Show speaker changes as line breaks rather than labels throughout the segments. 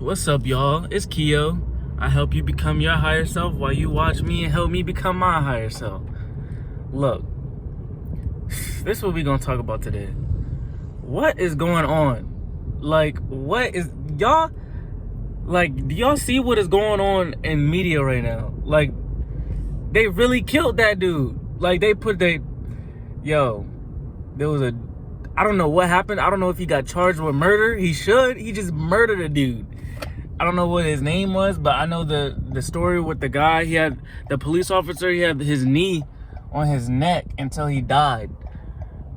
What's up, y'all? It's Keo. I help you become your higher self while you watch me and help me become my higher self. Look, this is what we're gonna talk about today. What is going on? Like, what is y'all? Like, do y'all see what is going on in media right now? Like, they really killed that dude. Like, there was I don't know what happened. I don't know if he got charged with murder. He just murdered a dude. I don't know what his name was, but I know the story with the guy. He had the police officer. He had his knee on his neck until he died.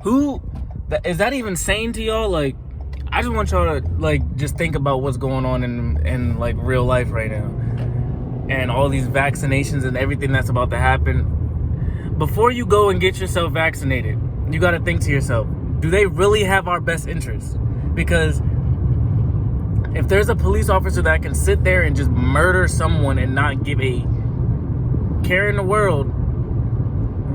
Is that even sane to y'all? Like, I just want y'all to like just think about what's going on in like real life right now, and all these vaccinations and everything that's about to happen. Before you go and get yourself vaccinated, you got to think to yourself, do they really have our best interests? Because if there's a police officer that can sit there and just murder someone and not give a care in the world,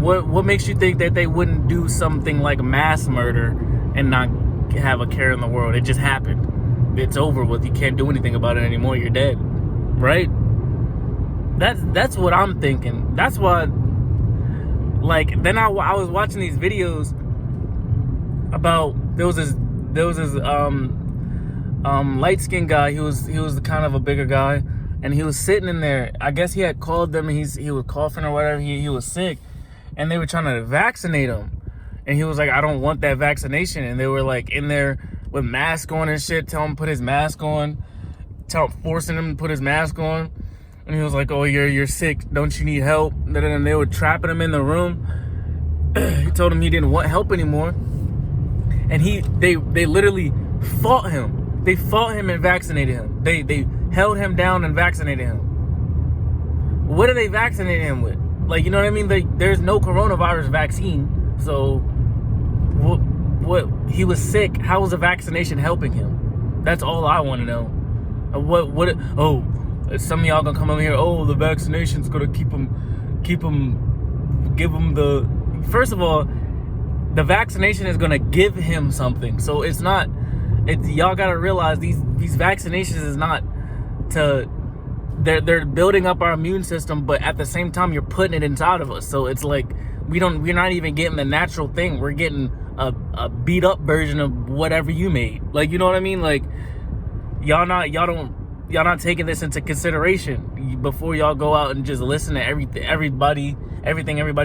what makes you think that they wouldn't do something like mass murder and not have a care in the world? It just happened. It's over with. You can't do anything about it anymore. You're dead, right? That's what I'm thinking. That's what. Like, then I was watching these videos about there was this light-skinned guy. He was kind of a bigger guy, and he was sitting in there. I guess he had called them, and he was coughing or whatever. He was sick, and they were trying to vaccinate him, and he was like, I don't want that vaccination. And they were like in there with masks on and shit, telling him to put his mask on, forcing him to put his mask on. And he was like, oh, you're sick, don't you need help? And they were trapping him in the room. He told him he didn't want help anymore. And they literally fought him. They fought him and vaccinated him. They held him down and vaccinated him. What are they vaccinating him with? Like, you know what I mean? There's no coronavirus vaccine. So what he was sick. How was the vaccination helping him? That's all I want to know. Some of y'all gonna come over here, oh, the vaccination's gonna give him the... First of all, the vaccination is gonna give him something. So y'all gotta realize these vaccinations is not to... They're building up our immune system, but at the same time, you're putting it inside of us. So it's like, we're not even getting the natural thing. We're getting a beat up version of whatever you made. Like, you know what I mean? Like, y'all not taking this into consideration before y'all go out and just listen to everything everybody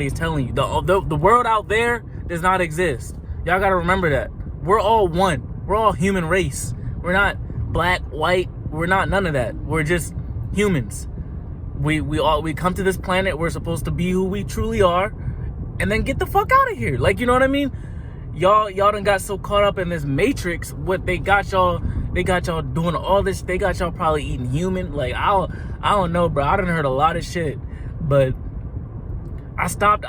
is telling you. The world out there does not exist. Y'all gotta remember that. We're all one. We're all human race. We're not black, white. We're not none of that. We're just humans. We come to this planet. We're supposed to be who we truly are, and then get the fuck out of here. Like, you know what I mean? Y'all done got so caught up in this matrix. What they got y'all doing all this. They got y'all probably eating human. Like, I don't know, bro. I done heard a lot of shit, but I stopped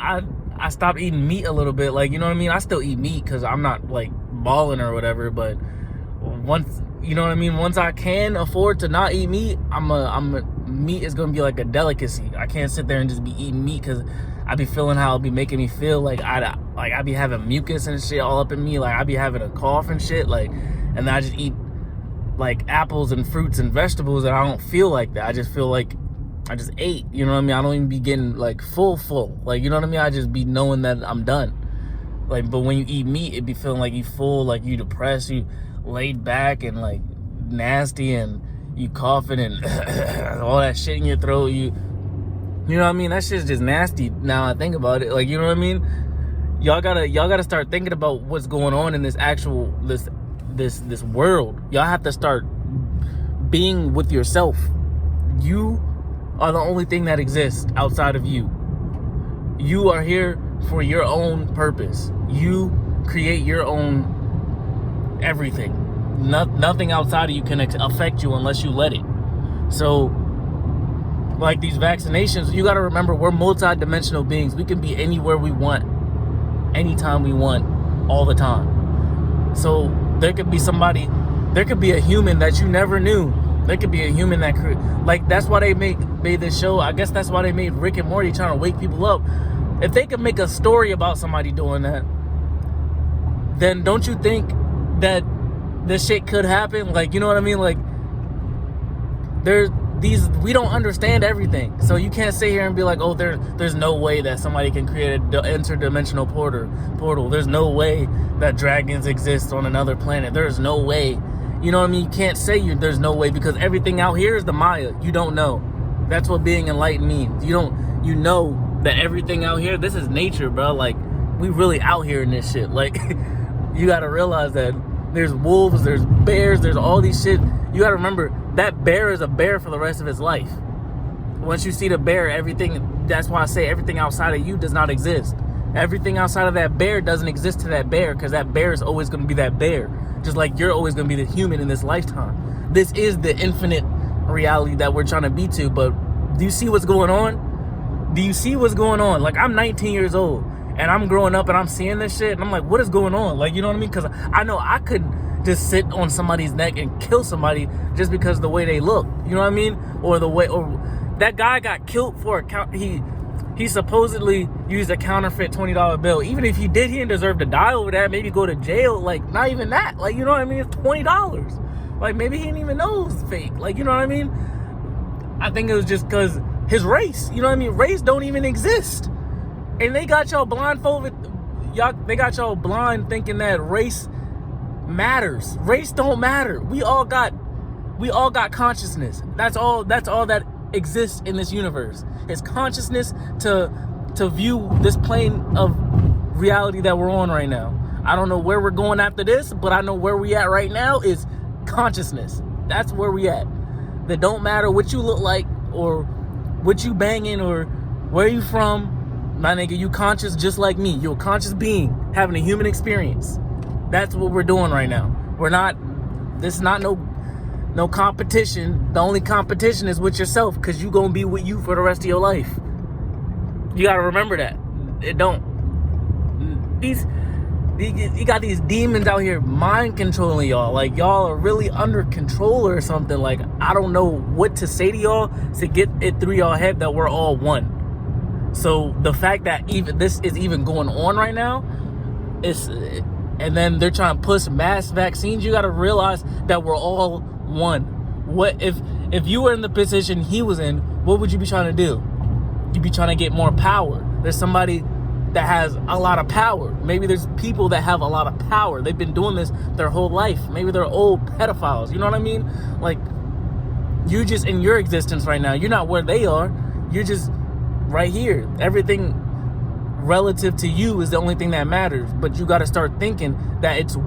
eating meat a little bit. Like, you know what I mean? I still eat meat because I'm not like balling or whatever. But once, you know what I mean? Once I can afford to not eat meat, meat is gonna be like a delicacy. I can't sit there and just be eating meat because I be feeling how it'll be making me feel. Like I be having mucus and shit all up in me. Like, I be having a cough and shit. Like, and then I just eat like apples and fruits and vegetables, and I don't feel like that. I just feel like I just ate, you know what I mean? I don't even be getting like full. Like, you know what I mean? I just be knowing that I'm done. Like, but when you eat meat, it be feeling like you full, like you depressed, you laid back and like nasty, and you coughing and all that shit in your throat. You know what I mean? That shit's just nasty now I think about it. Like, you know what I mean? Y'all gotta start thinking about what's going on in this this world. Y'all have to start being with yourself. You are the only thing that exists outside of you. You are here for your own purpose. You create your own everything. Nothing outside of you can affect you unless you let it. So, like these vaccinations, you got to remember, we're multi-dimensional beings. We can be anywhere we want, anytime we want, all the time. So there could be a human that you never knew. There could be a human that like, that's why they made this show. I guess that's why they made Rick and Morty, trying to wake people up. If they could make a story about somebody doing that, then don't you think that this shit could happen? Like, you know what I mean? Like, we don't understand everything. So you can't sit here and be like, oh, there's no way that somebody can create an interdimensional portal. There's no way that dragons exist on another planet. There's no way. You know what I mean? You can't say there's no way, because everything out here is the Maya. You don't know. That's what being enlightened means. You know that everything out here, this is nature, bro. Like, we really out here in this shit. Like, you gotta realize that there's wolves, there's bears, there's all these shit. You gotta remember, that bear is a bear for the rest of his life. Once you see the bear, everything, that's why I say everything outside of you does not exist. Everything outside of that bear doesn't exist to that bear, because that bear is always gonna be that bear. Just like you're always gonna be the human in this lifetime. This is the infinite reality that we're trying to be to, but do you see what's going on? Do you see what's going on? Like, I'm 19 years old, and I'm growing up, and I'm seeing this shit, and I'm like, what is going on? Like, you know what I mean? Because I know I couldn't just sit on somebody's neck and kill somebody just because of the way they look. You know what I mean? Or the way, or that guy got killed for he supposedly used a counterfeit $20 bill. Even if he did, he didn't deserve to die over that. Maybe go to jail. Like, not even that. Like, you know what I mean? It's $20. Like, maybe he didn't even know it was fake. Like, you know what I mean? I think it was just because his race. You know what I mean? Race don't even exist. And they got y'all blindfolded. They got y'all blind thinking that race matters. Race don't matter. We all got consciousness. That's all that exists in this universe. It's consciousness to view this plane of reality that we're on right now. I don't know where we're going after this, but I know where we at right now is consciousness. That's where we at. That don't matter what you look like or what you banging or where you from. My nigga, you conscious just like me. You're a conscious being having a human experience. That's what we're doing right now. This is not no competition. The only competition is with yourself, because you gonna be with you for the rest of your life. You gotta remember that. You got these demons out here mind controlling y'all. Like, y'all are really under control or something. Like, I don't know what to say to y'all to get it through y'all head that we're all one. So the fact that even this is even going on right now and then they're trying to push mass vaccines, you got to realize that we're all one. What if you were in the position he was in, what would you be trying to do? You'd be trying to get more power. There's somebody that has a lot of power. Maybe there's people that have a lot of power. They've been doing this their whole life. Maybe they're old pedophiles. You know what I mean? Like, you just in your existence right now. You're not where they are. You're just right here. Everything relative to you is the only thing that matters. But you got to start thinking that it's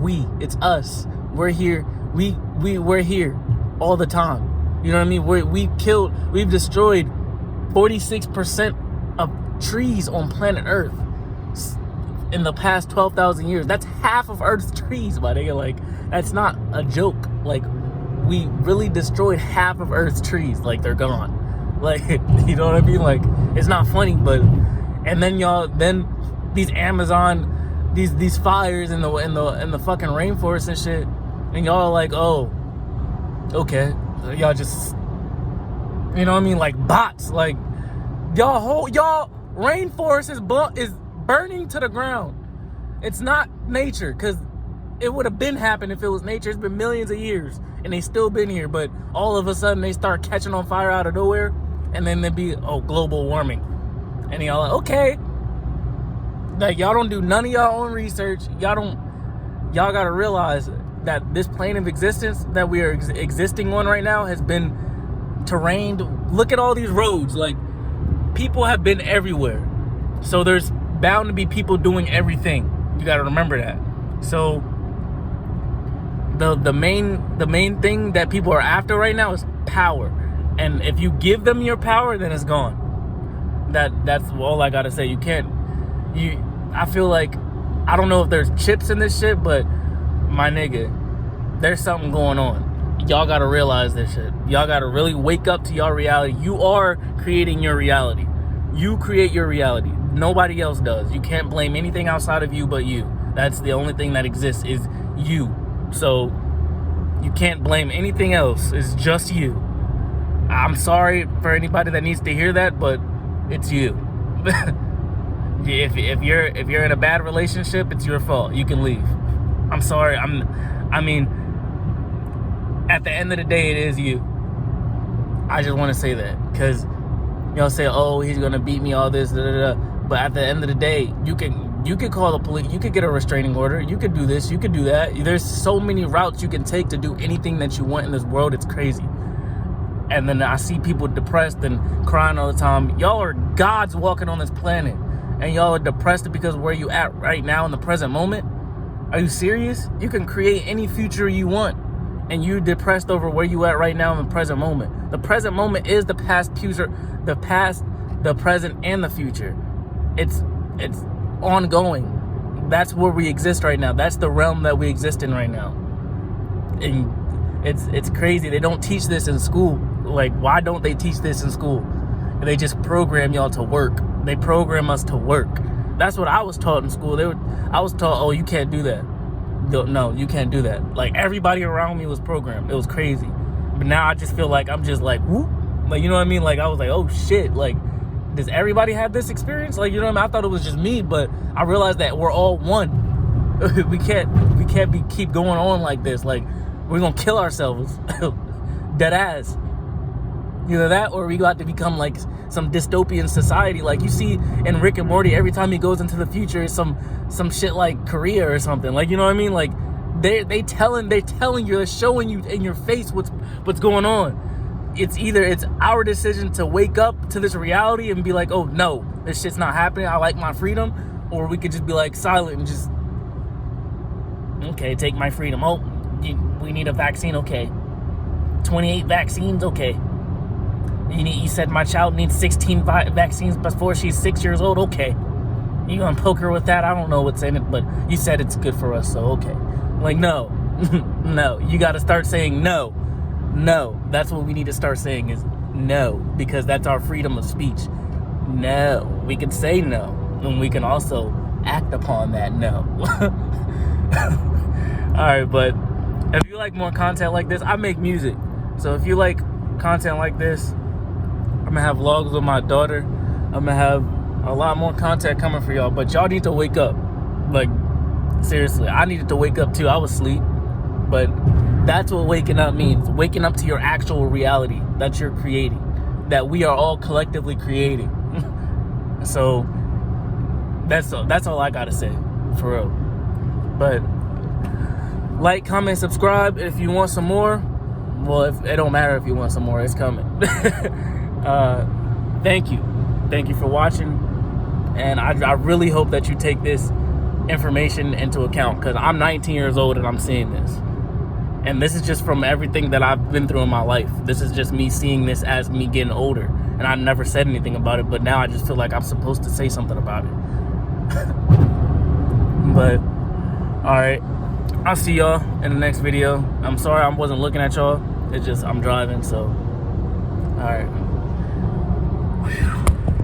it's us. We're here. We're here all the time. You know what I mean? We've destroyed 46% of trees on planet Earth in the past 12,000 years. That's half of Earth's trees, my nigga. Like, that's not a joke. Like, we really destroyed half of Earth's trees. Like, they're gone. Like, you know what I mean? Like, it's not funny, but and then these Amazon, these fires in the fucking rainforest and shit, and y'all are like, oh, okay, y'all just, you know what I mean? Like bots. Like, y'all rainforest is burning to the ground. It's not nature, because it would have been happened if it was nature. It's been millions of years and they still been here, but all of a sudden they start catching on fire out of nowhere, and then there'd be global warming, and y'all like, okay, like, y'all don't do none of y'all own research. Y'all gotta realize that this plane of existence that we are existing on right now has been terrained. Look at all these roads. Like, people have been everywhere, so there's bound to be people doing everything. You got to remember that. So the main thing that people are after right now is power, and if you give them your power, then it's gone. That's all I gotta say. I feel like, I don't know if there's chips in this shit, but my nigga, there's something going on. Y'all gotta realize this shit. Y'all gotta really wake up to y'all reality. You are creating your reality. You create your reality. Nobody else does. You can't blame anything outside of you but you. That's the only thing that exists, is you. So you can't blame anything else. It's just you. I'm sorry for anybody that needs to hear that, but it's you. If you're in a bad relationship, it's your fault. You can leave. I'm sorry. I mean, at the end of the day, it is you. I just want to say that, because y'all say, oh, he's gonna beat me, all this, da, da, da. But at the end of the day, you could call the police, you could get a restraining order, you could do this, you could do that. There's so many routes you can take to do anything that you want in this world. It's crazy. And then I see people depressed and crying all the time. Y'all are gods walking on this planet, and y'all are depressed because of where you at right now in the present moment. Are you serious? You can create any future you want, and you're depressed over where you at right now in the present moment. The present moment is the past, the past, the present, and the future. It's ongoing. That's where we exist right now. That's the realm that we exist in right now. And it's crazy. They don't teach this in school. Like, why don't they teach this in school? They just program y'all to work. They program us to work. That's what I was taught in school. I was taught, oh, you can't do that. No, you can't do that. Like, everybody around me was programmed. It was crazy. But now I just feel like I'm just like, whoop. Like, you know what I mean? Like, I was like, oh shit. Like, does everybody have this experience? Like, you know what I mean? I thought it was just me, but I realized that we're all one. we can't keep going on like this. Like, we're gonna kill ourselves. Dead ass. Either that, or we got to become like some dystopian society. Like you see in Rick and Morty, every time he goes into the future, it's some shit like Korea or something. Like, you know what I mean? Like they telling you, they're showing you in your face what's going on. It's our decision to wake up to this reality and be like, oh no, this shit's not happening. I like my freedom. Or we could just be like silent and just, okay, take my freedom. Oh, we need a vaccine. Okay, 28 vaccines. Okay. You said my child needs 16 vaccines before she's 6 years old. Okay. You gonna poke her with that? I don't know what's in it, but you said it's good for us, so okay. Like, no. No. You gotta start saying no. No. That's what we need to start saying is no, because that's our freedom of speech. No. We can say no, and we can also act upon that no. Alright, but if you like more content like this, I make music. So if you like content like this, I'm gonna have vlogs with my daughter. I'm gonna have a lot more content coming for y'all, but y'all need to wake up. Like, seriously, I needed to wake up too. I was asleep, but that's what waking up means. Waking up to your actual reality that you're creating, that we are all collectively creating. So that's all I gotta say, for real. But like, comment, subscribe if you want some more. Well, it don't matter if you want some more, it's coming. Thank you for watching, and I really hope that you take this information into account, because I'm 19 years old and I'm seeing this, and this is just from everything that I've been through in my life. This is just me seeing this as me getting older, and I never said anything about it, but now I just feel like I'm supposed to say something about it. But alright, I'll see y'all in the next video. I'm sorry I wasn't looking at y'all. It's just I'm driving, so alright.